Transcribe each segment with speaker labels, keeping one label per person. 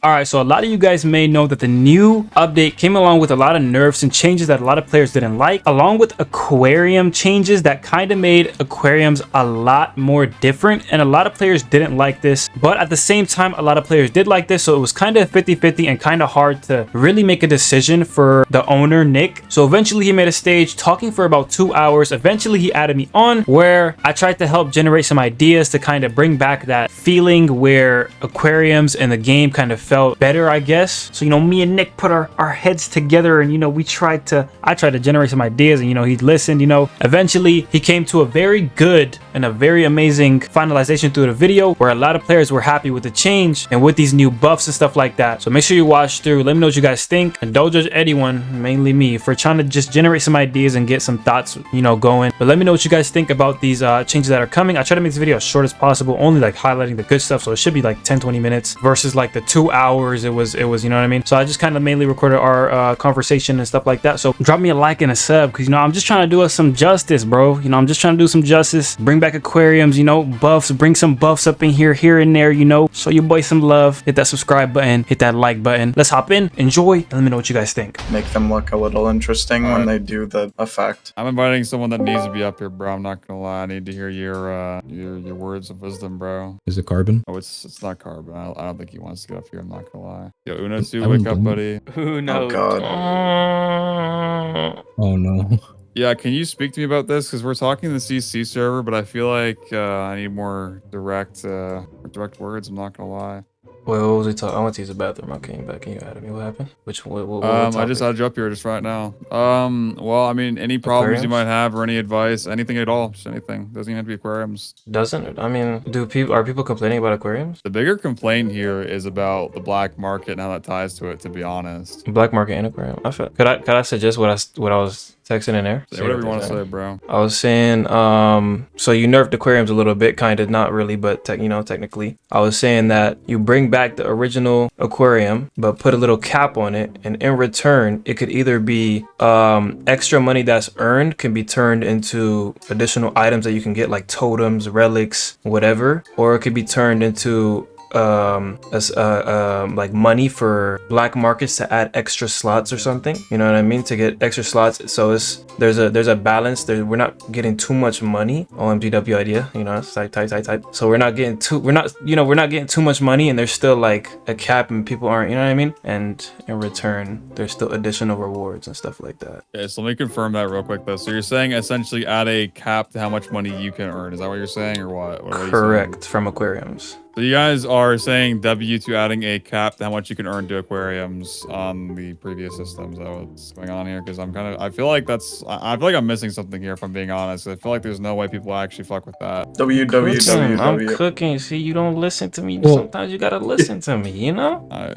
Speaker 1: All right, so a lot of you guys may know that the new update came along with a lot of nerfs and changes that a lot of players didn't like, along with aquarium changes that kind of made aquariums a lot more different. And a lot of players didn't like this, but at the same time, a lot of players did like this. So it was kind of 50-50 and kind of hard to really make a decision for the owner, Nick. So eventually he made a stage talking for about 2 hours. Eventually he added me on, where I tried to help generate some ideas to kind of bring back that feeling where aquariums in the game kind of felt better, I guess. So, me and Nick put our heads together and, I tried to generate some ideas and, he listened, Eventually, he came to a very good and a very amazing finalization through the video where a lot of players were happy with the change and with these new buffs and stuff like that. So make sure you watch through. Let me know what you guys think, and don't judge anyone, mainly me, for trying to just generate some ideas and get some thoughts, going. But let me know what you guys think about these changes that are coming. I try to make this video as short as possible, only like highlighting the good stuff. So it should be like 10-20 minutes versus like the 2 hours it was, you know what I mean? So I just kind of mainly recorded our conversation and stuff like that. So drop me a like and a sub, because I'm just trying to do us some justice, bro. I'm just trying to do some justice, bring back aquariums, buffs, bring some buffs up in here and there, show your boy some love. Hit that subscribe button, hit that like button. Let's hop in, enjoy, and let me know what you guys think.
Speaker 2: Make them look a little interesting when they do the effect.
Speaker 3: I'm inviting someone that needs to be up here, bro. I'm not gonna lie. I need to hear your words of wisdom, bro.
Speaker 4: Is it carbon?
Speaker 3: Oh, it's not carbon. I don't think he wants to get up here. I'm not gonna lie. Yo, UnoTwo, wake up, buddy.
Speaker 1: Who knows?
Speaker 2: Oh god.
Speaker 4: Oh no.
Speaker 3: Yeah, can you speak to me about this? Because we're talking the CC server, but I feel like I need more direct words. I'm not gonna lie.
Speaker 1: Wait, what was he talking? I went to use the bathroom. I came back and you added me. What happened? What
Speaker 3: I just added you up here just right now. Well, I mean, any problems you might have or any advice, anything at all, just anything. Doesn't even have to be aquariums.
Speaker 1: Doesn't it? I mean, are people complaining about aquariums?
Speaker 3: The bigger complaint here is about the black market and how that ties to it, to be honest.
Speaker 1: Black market and aquarium. Could I suggest what I was texting in there?
Speaker 3: Say whatever you want to say, bro.
Speaker 1: I was saying, so you nerfed aquariums a little bit, kind of, not really, but technically. I was saying that you bring back the original aquarium, but put a little cap on it, and in return, it could either be extra money that's earned can be turned into additional items that you can get, like totems, relics, whatever, or it could be turned into like money for black markets to add extra slots or something, you know what I mean, to get extra slots. So there's a balance there. We're not getting too much money. OMGW idea, it's type. So we're not getting too much money, and there's still like a cap and people aren't, you know what I mean, and in return there's still additional rewards and stuff like that.
Speaker 3: Okay, so let me confirm that real quick though. So you're saying essentially add a cap to how much money you can earn. Is that what you're saying, or what
Speaker 1: Correct, from aquariums.
Speaker 3: So you guys are saying to adding a cap to how much you can earn to aquariums on the previous systems. Is that what's going on here? Because I feel like I'm missing something here, if I'm being honest. I feel like there's no way people actually fuck with that.
Speaker 1: I'm cooking. See, you don't listen to me. Sometimes you gotta listen to me,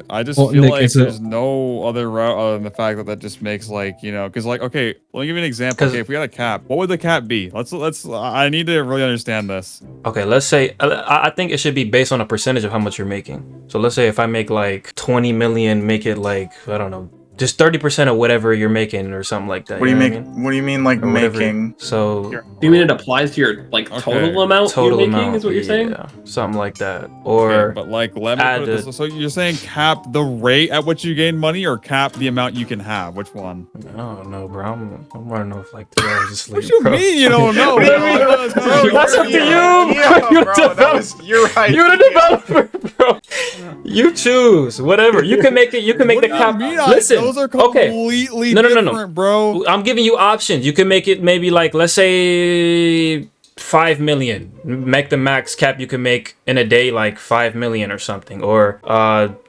Speaker 3: I just feel Nick, like there's no other route other than the fact that just makes because okay, let me give you an example. Okay, if we had a cap, what would the cap be? I need to really understand this.
Speaker 1: Okay, let's say, I think it should be based on a percentage of how much you're making. So let's say if I make like 20 million, make it like, I don't know, just 30% of whatever you're making or something like that.
Speaker 2: What do you mean like making?
Speaker 1: So
Speaker 5: do you mean it applies to your total amount you're making is what you're saying?
Speaker 1: Yeah, something like that. Or
Speaker 3: okay, but let me put it this. So you're saying cap the rate at which you gain money, or cap the amount you can have? Which one?
Speaker 1: I don't know, bro. I'm running off like 3 hours of sleep.
Speaker 3: What you mean you don't know?
Speaker 1: That's up to you.
Speaker 2: You're right.
Speaker 1: You're the developer, bro. You choose whatever. You can make it. You can make the cap. Listen.
Speaker 3: Those are completely different, bro.
Speaker 1: I'm giving you options. You can make it maybe like, let's say 5 million. Make the max cap you can make in a day like 5 million or something, or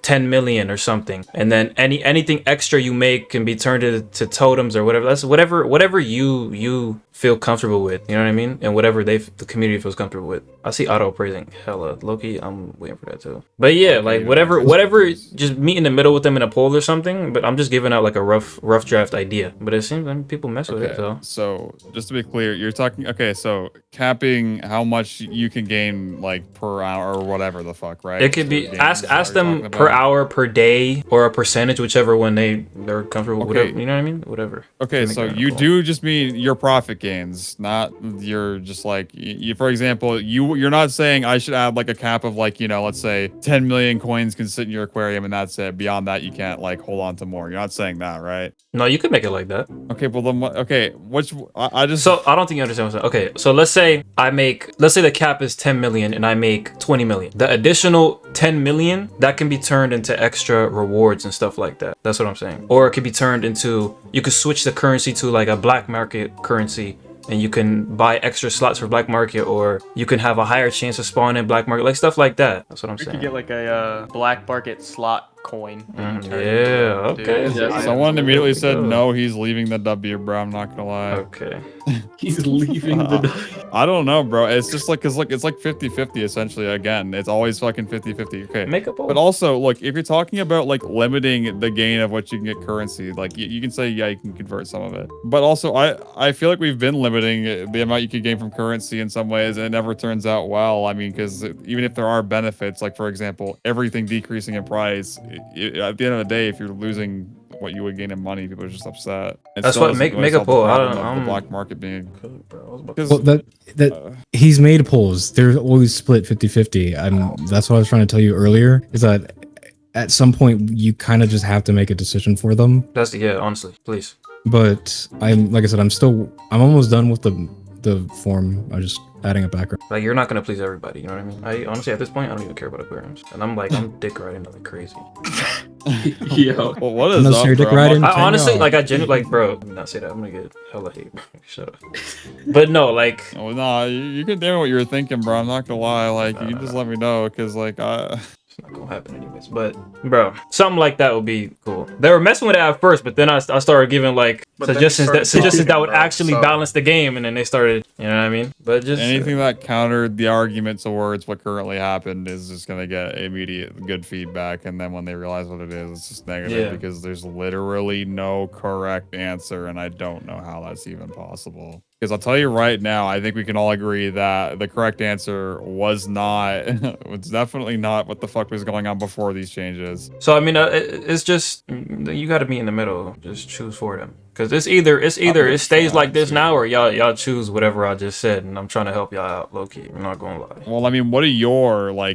Speaker 1: 10 million or something, and then anything extra you make can be turned into totems or whatever. That's whatever you feel comfortable with, you know what I mean, and whatever the community feels comfortable with. I see auto appraising hella Loki. I'm waiting for that too. But yeah, like whatever, just meet in the middle with them in a poll or something. But I'm just giving out like a rough draft idea. But it seems like people mess with it though.
Speaker 3: So just to be clear, you're talking so capping how much you can gain like per hour or whatever the fuck, right?
Speaker 1: It could be ask them per hour, per day, or a percentage, whichever one they're comfortable with. Whatever, you know what I mean? Whatever.
Speaker 3: Okay, so you do just mean your profit gains, not your just like you. For example, you're not saying I should add like a cap of like, you know, let's say 10 million coins can sit in your aquarium and that's it. Beyond that, you can't like hold on to more. You're not saying that, right?
Speaker 1: No, you could make it like that.
Speaker 3: Okay, well then what? Okay, which I just.
Speaker 1: So I don't think you understand what I'm saying. Okay, so let's say the cap is 10 million and I make 20 million. The additional 10 million that can be turned into extra rewards and stuff like that. That's what I'm saying. Or it could be turned into, you could switch the currency to like a black market currency, and you can buy extra slots for black market, or you can have a higher chance of spawning in black market, like stuff like that. That's what I'm saying.
Speaker 4: You could get like a black market slot coin.
Speaker 1: Yeah, okay.
Speaker 3: Someone immediately said no, he's leaving the W, bro. I'm not gonna lie.
Speaker 1: Okay.
Speaker 5: He's leaving the W.
Speaker 3: I don't know, bro. It's just like, cause like it's like 50-50 essentially. Again, it's always fucking 50-50. Okay.
Speaker 1: Make up.
Speaker 3: But also, look, if you're talking about like limiting the gain of what you can get currency, like you can say, yeah, you can convert some of it. But also, I feel like we've been limiting the amount you could gain from currency in some ways, and it never turns out well. I mean, because even if there are benefits, like for example, everything decreasing in price, at the end of the day, if you're losing what you would gain in money, people are just upset.
Speaker 1: That's what make a poll. I don't know.
Speaker 3: The black market being
Speaker 1: good, bro.
Speaker 6: Well, he's made polls. They're always split 50-50. That's what I was trying to tell you earlier, is that at some point you kind of just have to make a decision for them.
Speaker 1: Honestly, please.
Speaker 6: But like I said, I'm almost done with the form. I'm just adding a background.
Speaker 1: Like, you're not gonna please everybody, you know what I mean? I honestly, at this point, I don't even care about aquariums, and I'm dick riding like crazy.
Speaker 5: Yo.
Speaker 3: Well, what is up,
Speaker 6: dick riding?
Speaker 1: I honestly, like, I genuinely, like, bro, let me not say that. I'm gonna get hella hate. Shut up. But no, like.
Speaker 3: Oh, nah, you can tell me what you were thinking, bro. I'm not gonna lie. Like, you can just let me know, because like
Speaker 1: it's not gonna happen anyways. But bro, something like that would be cool. They were messing with it at first, but then I started giving like suggestions that would actually balance the game, and then they started, you know what I mean? But just
Speaker 3: anything that countered the argument towards what currently happened is just gonna get immediate good feedback, and then when they realize what it is, it's just negative because there's literally no correct answer, and I don't know how that's even possible. Because I'll tell you right now, I think we can all agree that the correct answer was not, it's definitely not what the fuck was going on before these changes.
Speaker 1: So I mean, it's just, you got to be in the middle. Just choose for them. Because it's either it stays like this now, or y'all choose whatever I just said, and I'm trying to help y'all out, low key. I'm not gonna lie.
Speaker 3: Well, I mean, what are your what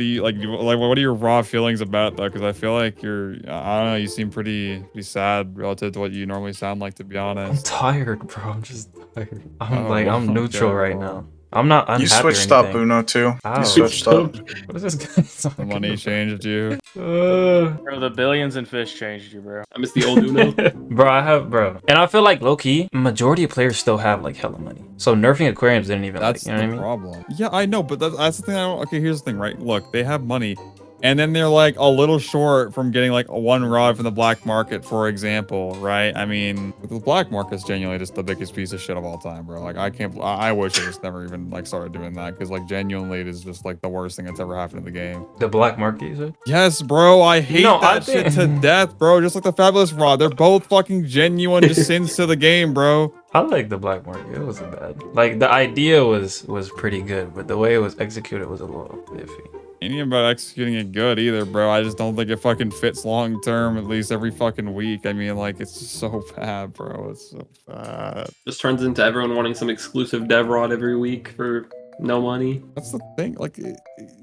Speaker 3: are your raw feelings about that? Because I feel like I don't know, you seem pretty sad relative to what you normally sound like, to be honest.
Speaker 1: I'm tired, bro. I'm just tired. I'm neutral right now. I'm not unhappy.
Speaker 2: You switched up, UnoTwo. You switched up.
Speaker 1: What is this guy?
Speaker 3: The money changed you.
Speaker 4: Bro, the billions in fish changed you, bro.
Speaker 5: I miss the old Uno.
Speaker 1: Bro. And I feel like low-key, majority of players still have like hella money. So nerfing aquariums didn't even
Speaker 3: that's
Speaker 1: you know what I mean?
Speaker 3: Problem. Yeah, I know, but that's the thing I don't. Okay, here's the thing, right? Look, they have money. And then they're like a little short from getting like one rod from the black market, for example, right? I mean, the black market's genuinely just the biggest piece of shit of all time, bro. Like, I wish I just never even like started doing that, because like genuinely it is just like the worst thing that's ever happened in the game.
Speaker 1: The black market, you said?
Speaker 3: Yes, bro. I hate that shit to death, bro. Just like the fabulous rod. They're both fucking genuine just sins to the game, bro.
Speaker 1: I like the black market. It wasn't bad. Like, the idea was pretty good, but the way it was executed was a little iffy.
Speaker 3: Ain't even about executing it good either, bro. I just don't think it fucking fits long term, at least every fucking week. I mean, like, it's just so bad, bro. It's so bad.
Speaker 5: Just turns into everyone wanting some exclusive dev rod every week for no money.
Speaker 3: That's the thing. Like,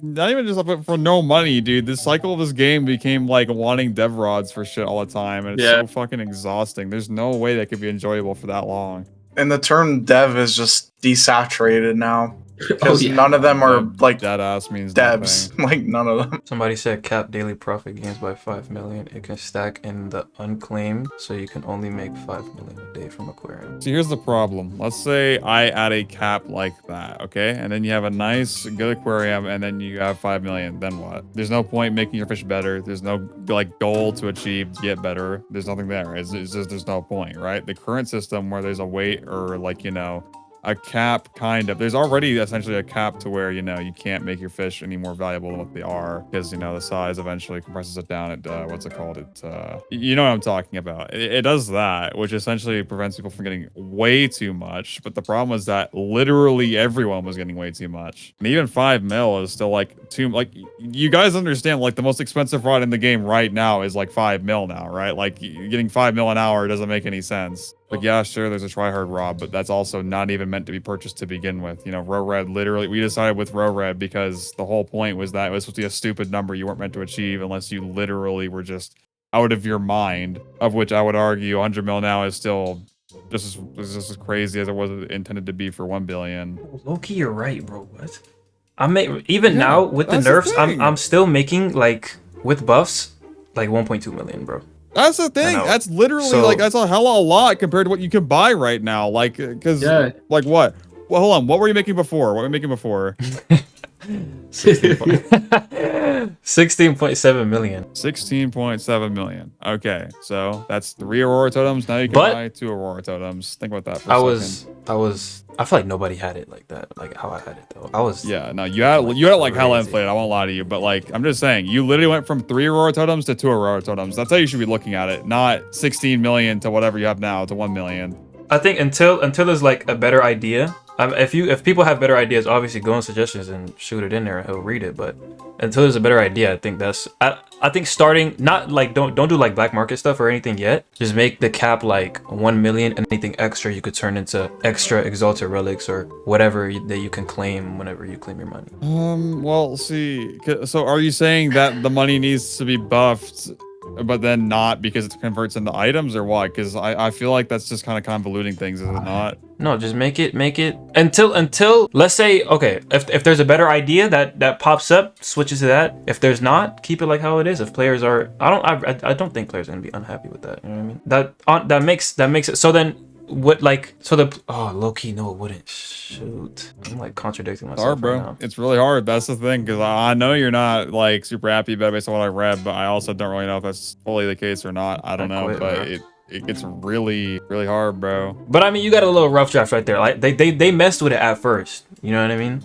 Speaker 3: not even just for no money, dude. The cycle of this game became like wanting dev rods for shit all the time, and it's so fucking exhausting. There's no way that could be enjoyable for that long.
Speaker 2: And the term dev is just desaturated now. Because none of them are like
Speaker 3: dead ass means
Speaker 2: devs.
Speaker 3: Nothing.
Speaker 2: Like none of them.
Speaker 1: Somebody said cap daily profit gains by 5 million. It can stack in the unclaimed, so you can only make 5 million a day from aquarium.
Speaker 3: So here's the problem. Let's say I add a cap like that, okay? And then you have a nice, good aquarium, and then you have 5 million. Then what? There's no point making your fish better. There's no like goal to achieve to get better. There's nothing there. It's just there's no point, right? The current system where there's a weight or like, you know, a cap, kind of. There's already essentially a cap to where, you know, you can't make your fish any more valuable than what they are, because, you know, the size eventually compresses it down. What's it called? You know what I'm talking about. It does that, which essentially prevents people from getting way too much. But the problem is that literally everyone was getting way too much. And even 5 mil is still like too, like, you guys understand, like, the most expensive rod in the game right now is like 5 mil now, right? Like, getting 5 mil an hour doesn't make any sense. Like, yeah, sure, there's a tryhard Rob, but that's also not even meant to be purchased to begin with. You know, Row Red, literally, we decided with Row Red because the whole point was that it was supposed to be a stupid number you weren't meant to achieve unless you literally were just out of your mind, of which I would argue 100 mil now is still just as crazy as it was intended to be for 1 billion.
Speaker 1: Loki, you're right, bro. What? Even now with the nerfs, I'm still making, like, with buffs, like 1.2 million, bro.
Speaker 3: That's the thing. That's literally like, that's a hell of a lot compared to what you can buy right now. Like, because like what? Well, hold on. What were you making before? What were you making before?
Speaker 1: 16.7 million.
Speaker 3: 16.7 million. Okay, so that's 3 Aurora totems. Now you can buy 2 Aurora totems. Think about that for a second.
Speaker 1: I feel like nobody had it like that, like how I had it though.
Speaker 3: Yeah, no, you had it like hella inflated. I won't lie to you, but like I'm just saying, you literally went from 3 Aurora totems to 2 Aurora totems. That's how you should be looking at it, not 16 million to whatever you have now to 1 million.
Speaker 1: I think until there's like a better idea. If people have better ideas, obviously go in suggestions and shoot it in there and he'll read it. But until there's a better idea, I think I think starting, not like don't do like black market stuff or anything yet. Just make the cap like 1 million, and anything extra you could turn into extra exalted relics or whatever that you can claim whenever you claim your money.
Speaker 3: Well, see, so are you saying that the money needs to be buffed, but then not because it converts into items, or why? Because I feel like that's just kind of convoluting things, is it not?
Speaker 1: No, just make it until let's say, okay, if there's a better idea that pops up, switches to that. If there's not, keep it like how it is. If players are, I don't think players are gonna be unhappy with that. You know what I mean? That makes it so then. What, like, so low-key, no, it wouldn't. Shoot, I'm like contradicting myself.
Speaker 3: Hard, bro.
Speaker 1: Right now.
Speaker 3: It's really hard. That's the thing, because I know you're not like super happy about it based on what I read, but I also don't really know if that's fully the case or not. I don't know, but it gets really hard, bro.
Speaker 1: But I mean, you got a little rough draft right there. Like they messed with it at first. You know what I mean?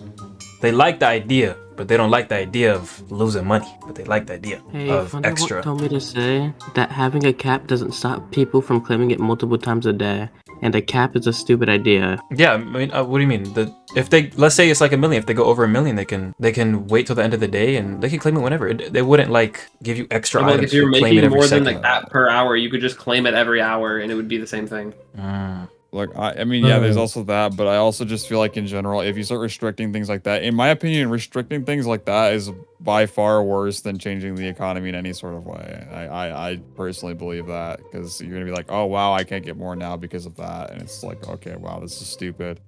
Speaker 1: They like the idea, but they don't like the idea of losing money. But they like the idea of extra.
Speaker 7: Told me to say that having a cap doesn't stop people from claiming it multiple times a day. And a cap is a stupid idea.
Speaker 1: Yeah, I mean, what do you mean? If they, let's say it's like 1 million, if they go over 1 million, they can wait till the end of the day and they can claim it whenever. They wouldn't like give you extra items.
Speaker 5: Like if you're making more than like that per hour, you could just claim it every hour and it would be the same thing.
Speaker 3: Like, I mean, yeah, there's also that, but I also just feel like in general, if you start restricting things like that, in my opinion, restricting things like that is by far worse than changing the economy in any sort of way. I personally believe that, because you're gonna be like, oh wow, I can't get more now because of that, and it's like, okay, wow, this is stupid.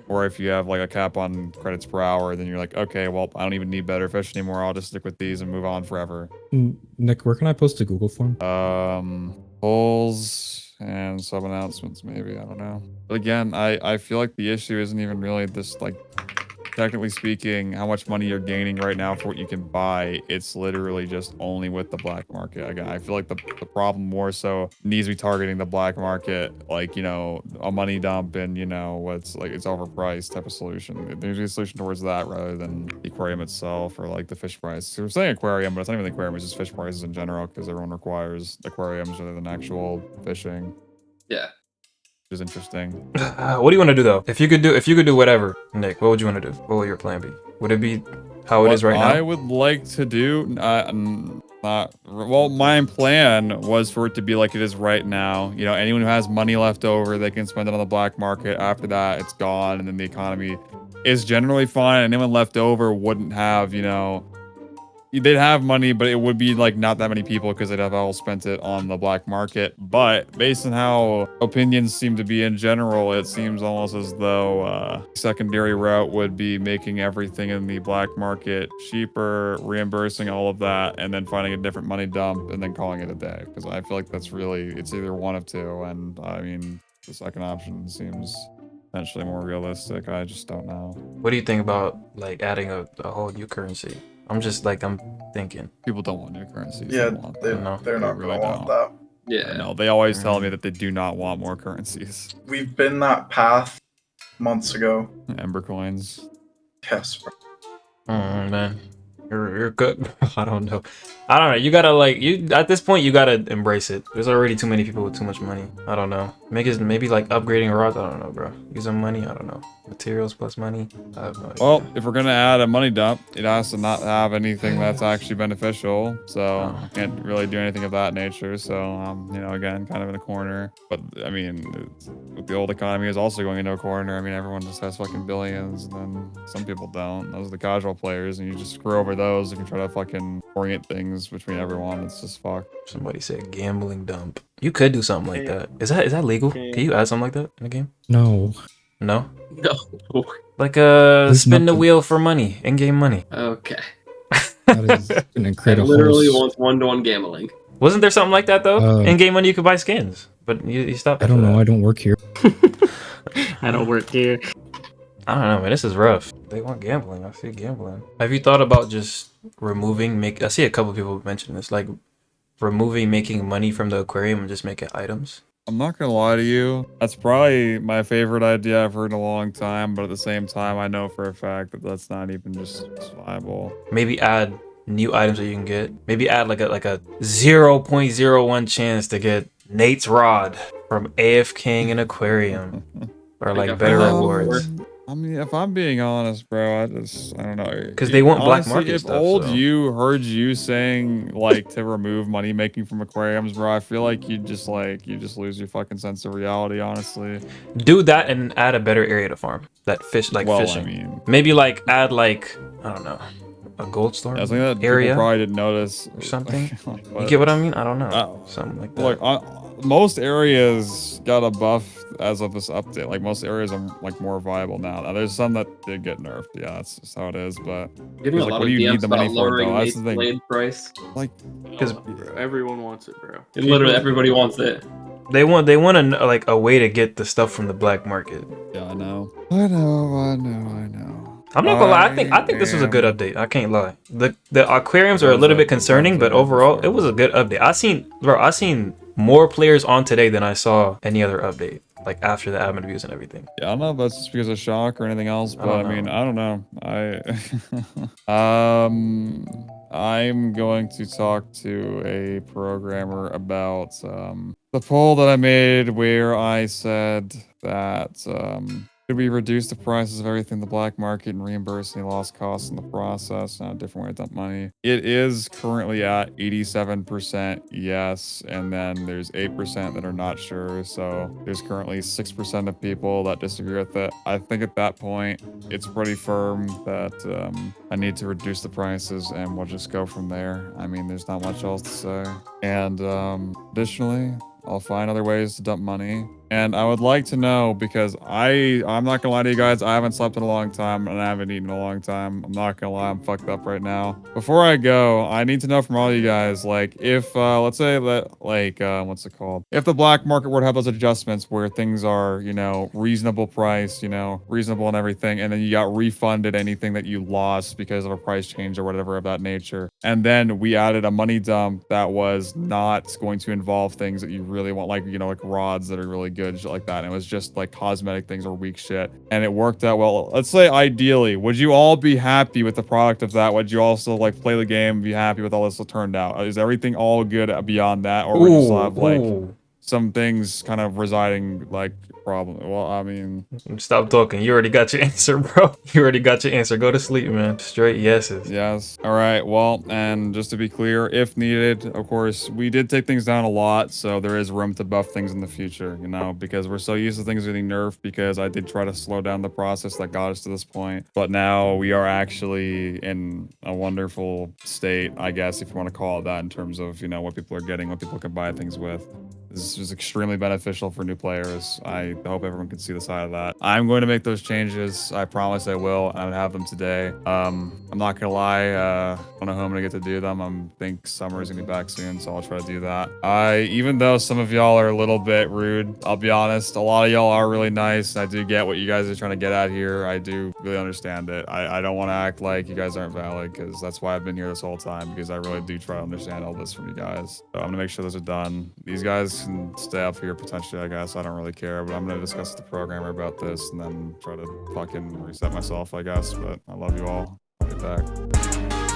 Speaker 3: Or if you have like a cap on credits per hour, then you're like, okay, well, I don't even need better fish anymore. I'll just stick with these and move on forever.
Speaker 6: Nick, where can I post a Google form?
Speaker 3: Polls and sub announcements, maybe, I don't know. But again, I feel like the issue isn't even really this, like, technically speaking, how much money you're gaining right now for what you can buy. It's literally just only with the black market. Again, I feel like the problem more so needs to be targeting the black market, like, you know, a money dump and, you know, what's like, it's overpriced type of solution. There's a solution towards that rather than the aquarium itself or like the fish price. So we're saying aquarium, but it's not even the aquarium, it's just fish prices in general, because everyone requires aquariums rather than actual fishing.
Speaker 5: Yeah.
Speaker 3: Which is interesting.
Speaker 1: What do you want to do though? If you could do whatever, Nick, what would you want to do? What would your plan be? Would it be how it is right now?
Speaker 3: I would like to do, well, my plan was for it to be like it is right now. You know, anyone who has money left over, they can spend it on the black market. After that, it's gone, and then the economy is generally fine. And anyone left over wouldn't have, you know, they'd have money, but it would be like not that many people because they'd have all spent it on the black market. But based on how opinions seem to be in general, it seems almost as though secondary route would be making everything in the black market cheaper, reimbursing all of that, and then finding a different money dump and then calling it a day. Because I feel like that's really, it's either one of two. And I mean, the second option seems potentially more realistic. I just don't know.
Speaker 1: What do you think about like adding a whole new currency? I'm thinking.
Speaker 3: People don't want new currencies.
Speaker 2: Yeah,
Speaker 3: they're
Speaker 2: not really want that.
Speaker 5: Yeah.
Speaker 3: No, they always tell me that they do not want more currencies.
Speaker 2: We've been that path months ago.
Speaker 3: Ember coins.
Speaker 2: Yes, bro.
Speaker 1: Man, you're good. I don't know. I don't know. You gotta like at this point you gotta embrace it. There's already too many people with too much money. I don't know. Maybe like upgrading rods. I don't know, bro. Using money. I don't know. Materials plus money. I have no idea.
Speaker 3: Well, if we're gonna add a money dump, it has to not have anything that's actually beneficial. So I can't really do anything of that nature. So you know, again, kind of in a corner. But I mean, the old economy is also going into a corner. I mean, everyone just has fucking billions, and then some people don't. Those are the casual players, and you just screw over those if you try to fucking orient things between everyone. It's just fucked.
Speaker 1: Somebody said gambling dump. You could do something like that. Is that legal? Can you add something like that in the game?
Speaker 6: No.
Speaker 1: No.
Speaker 5: No.
Speaker 1: Like
Speaker 6: There's
Speaker 1: spin the
Speaker 6: nothing.
Speaker 1: wheel for money, in-game money.
Speaker 5: Okay.
Speaker 6: That is an
Speaker 5: I
Speaker 6: incredible.
Speaker 5: literally wants one-to-one gambling.
Speaker 1: Wasn't there something like that though?
Speaker 6: Uh,
Speaker 1: In-game money you could buy skins, but you stopped.
Speaker 6: I don't
Speaker 1: after
Speaker 6: know.
Speaker 1: that.
Speaker 6: I don't work here.
Speaker 7: I don't work here.
Speaker 1: I don't know, man. This is rough. They want gambling. I see gambling. Have you thought about just removing? I see a couple people mention this, like removing making money from the aquarium and just make it items.
Speaker 3: I'm not gonna lie to you. That's probably my favorite idea I've heard in a long time. But at the same time, I know for a fact that that's not even just viable.
Speaker 1: Maybe add new items that you can get. Maybe add like a 0.01 chance to get Nate's rod from AF King and Aquarium, or like better rewards.
Speaker 3: I mean, if I'm being honest, bro, I don't know.
Speaker 1: Because they want black
Speaker 3: Honestly,
Speaker 1: market
Speaker 3: if
Speaker 1: stuff.
Speaker 3: old
Speaker 1: so.
Speaker 3: you heard you saying like to remove money making from aquariums, bro, I feel like you just lose your fucking sense of reality, honestly.
Speaker 1: Do that and add a better area to farm. That fish like
Speaker 3: Well,
Speaker 1: fishing.
Speaker 3: I mean,
Speaker 1: Maybe like add like I don't know, a gold storm
Speaker 3: I think that
Speaker 1: area
Speaker 3: people probably didn't notice
Speaker 1: or something.
Speaker 3: But,
Speaker 1: You get what I mean? I don't know. Something like that.
Speaker 3: look, most areas got a buff as of this update. Like most areas are like more viable now. There's some that did get nerfed. Yeah, that's just how it is. But
Speaker 5: Getting a
Speaker 3: like,
Speaker 5: lot
Speaker 3: what
Speaker 5: of
Speaker 3: do you need
Speaker 5: DMs
Speaker 3: the money
Speaker 5: about
Speaker 3: for, though?
Speaker 5: lowering
Speaker 3: That's
Speaker 5: Nate's
Speaker 3: the thing.
Speaker 5: blade price.
Speaker 3: Like,
Speaker 1: Because
Speaker 4: Bro, everyone wants it, bro.
Speaker 5: Literally, everybody wants it.
Speaker 1: they want like a way to get the stuff from the black market.
Speaker 3: yeah, I know. I know.
Speaker 1: I'm not gonna lie. I think this was a good update. I can't lie. The aquariums are a little bit concerning, but overall it was a good update. I seen more players on today than I saw any other update. Like after the admin reviews and everything.
Speaker 3: Yeah, I don't know if that's just because of shock or anything else, but I mean, I don't know. I'm going to talk to a programmer about the poll that I made where I said that should we reduce the prices of everything in the black market and reimburse any lost costs in the process? Not a different way to dump money. It is currently at 87% yes, and then there's 8% that are not sure. So there's currently 6% of people that disagree with it. I think at that point, it's pretty firm that I need to reduce the prices, and we'll just go from there. I mean, there's not much else to say. And additionally, I'll find other ways to dump money. And I would like to know, because I'm not gonna lie to you guys, I haven't slept in a long time and I haven't eaten in a long time. I'm not gonna lie, I'm fucked up right now. Before I go, I need to know from all you guys, like, if let's say that, like, what's it called? If the black market were to have those adjustments where things are, you know, reasonable price, you know, reasonable and everything, and then you got refunded anything that you lost because of a price change or whatever of that nature, and then we added a money dump that was not going to involve things that you really want, like, you know, like rods that are really good, shit like that, and it was just like cosmetic things or weak shit, and it worked out well. Let's say ideally, would you all be happy with the product of that? Would you also like play the game and be happy with all this turned out? Is everything all good beyond that, or would you still have like some things kind of residing like problem? Well, I mean,
Speaker 1: stop talking. You already got your answer, bro. You already got your answer. Go to sleep, man. Straight yeses.
Speaker 3: Yes. All right. Well, and just to be clear, if needed, of course, we did take things down a lot, so there is room to buff things in the future, you know, because we're so used to things getting nerfed, because I did try to slow down the process that got us to this point. But now we are actually in a wonderful state, I guess, if you want to call it that, in terms of, you know, what people are getting, what people can buy things with. This is extremely beneficial for new players. I hope everyone can see the side of that. I'm going to make those changes. I promise I will. I'm gonna have them today. I'm not gonna lie. I don't know who I'm gonna get to do them. I think summer is gonna be back soon, so I'll try to do that. Even though some of y'all are a little bit rude, I'll be honest, a lot of y'all are really nice. I do get what you guys are trying to get at here. I do really understand it. I don't want to act like you guys aren't valid, because that's why I've been here this whole time, because I really do try to understand all this from you guys. So I'm gonna make sure those are done. These guys can stay up here potentially, I guess. I don't really care, but I'm gonna discuss with the programmer about this and then try to fucking reset myself, I guess. But I love you all. I'll get back.